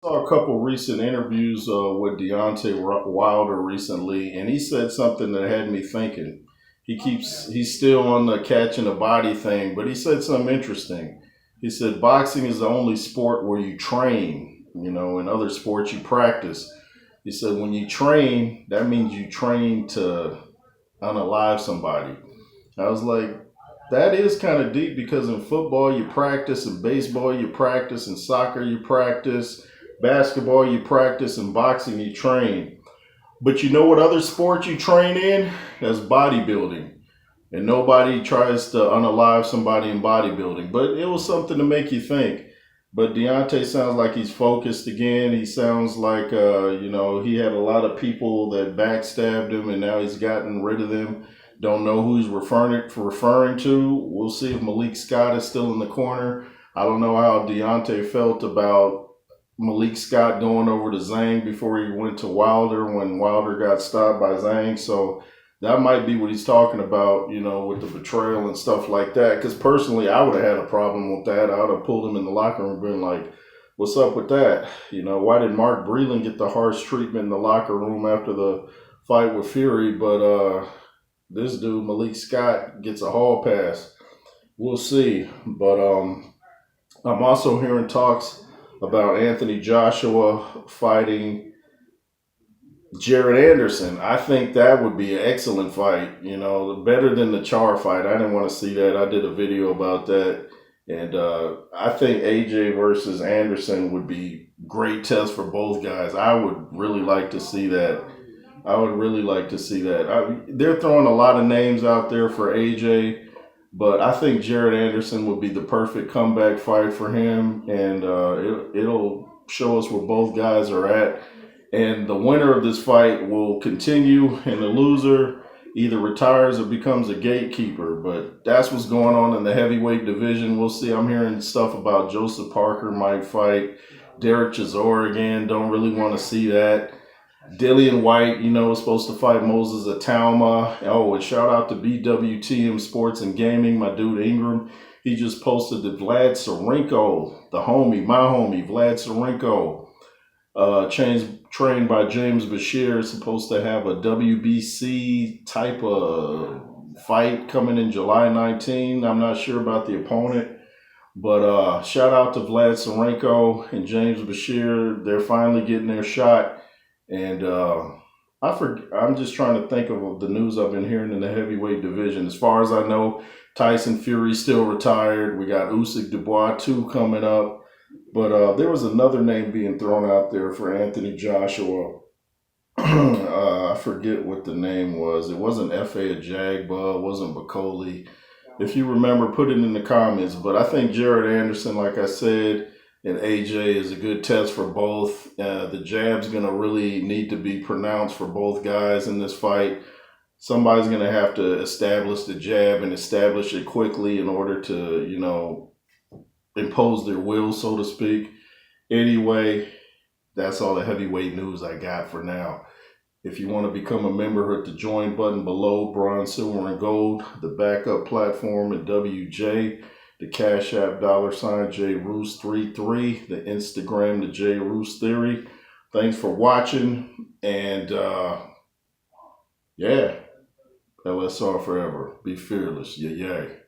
Saw a couple recent interviews with Deontay Wilder recently, and he said something that had me thinking. He's still on the catching a body thing, but he said something interesting. He said boxing is the only sport where you train. You know, in other sports you practice. He said when you train, that means you train to unalive somebody. I was like, that is kind of deep because in football you practice, in baseball you practice, in soccer you practice, basketball you practice, in boxing you train. But you know what other sport you train in? That's bodybuilding. And nobody tries to unalive somebody in bodybuilding. But it was something to make you think. But Deontay sounds like he's focused again. He sounds like, he had a lot of people that backstabbed him and now he's gotten rid of them. Don't know who he's referring to. We'll see if Malik Scott is still in the corner. I don't know how Deontay felt about Malik Scott going over to Zhang before he went to Wilder when Wilder got stopped by Zhang. So that might be what he's talking about, with the betrayal and stuff like that. Because personally, I would have had a problem with that. I would have pulled him in the locker room and been like, what's up with that? Why did Mark Breland get the harsh treatment in the locker room after the fight with Fury? But this dude, Malik Scott, gets a hall pass. We'll see. But I'm also hearing talks about Anthony Joshua fighting Jared Anderson. I think that would be an excellent fight, better than the Char fight. I didn't want to see that. I did a video about that. And I think AJ versus Anderson would be great test for both guys. I would really like to see that. They're throwing a lot of names out there for AJ, but I think Jared Anderson would be the perfect comeback fight for him, and it'll show us where both guys are at. And the winner of this fight will continue, and the loser either retires or becomes a gatekeeper. But that's what's going on in the heavyweight division. We'll see. I'm hearing stuff about Joseph Parker might fight Derek Chisora again. Don't really want to see that. Dillian White, is supposed to fight Moses Atalma. Oh, and shout out to BWTM Sports and Gaming, my dude Ingram. He just posted that Vlad Sarenko, my homie, Vlad Sarenko, trained by James Bashir, is supposed to have a WBC type of fight coming in July 19. I'm not sure about the opponent, but shout out to Vlad Sarenko and James Bashir. They're finally getting their shot. And I'm just trying to think of the news I've been hearing in the heavyweight division. As far as I know, Tyson Fury still retired. We got Usyk Dubois 2 coming up. But there was another name being thrown out there for Anthony Joshua. I forget what the name was. It wasn't F.A. Ajagba. It wasn't Bacoli. If you remember, put it in the comments. But I think Jared Anderson, like I said, and AJ is a good test for both. The jab's going to really need to be pronounced for both guys in this fight. Somebody's going to have to establish the jab and establish it quickly in order to, impose their will, so to speak. Anyway, that's all the heavyweight news I got for now. If you want to become a member, hit the join button below, bronze, silver, and gold. The backup platform at WJ. The Cash App $JRoos33, the Instagram, the J Roos Theory. Thanks for watching, and LSR forever. Be fearless. Yay.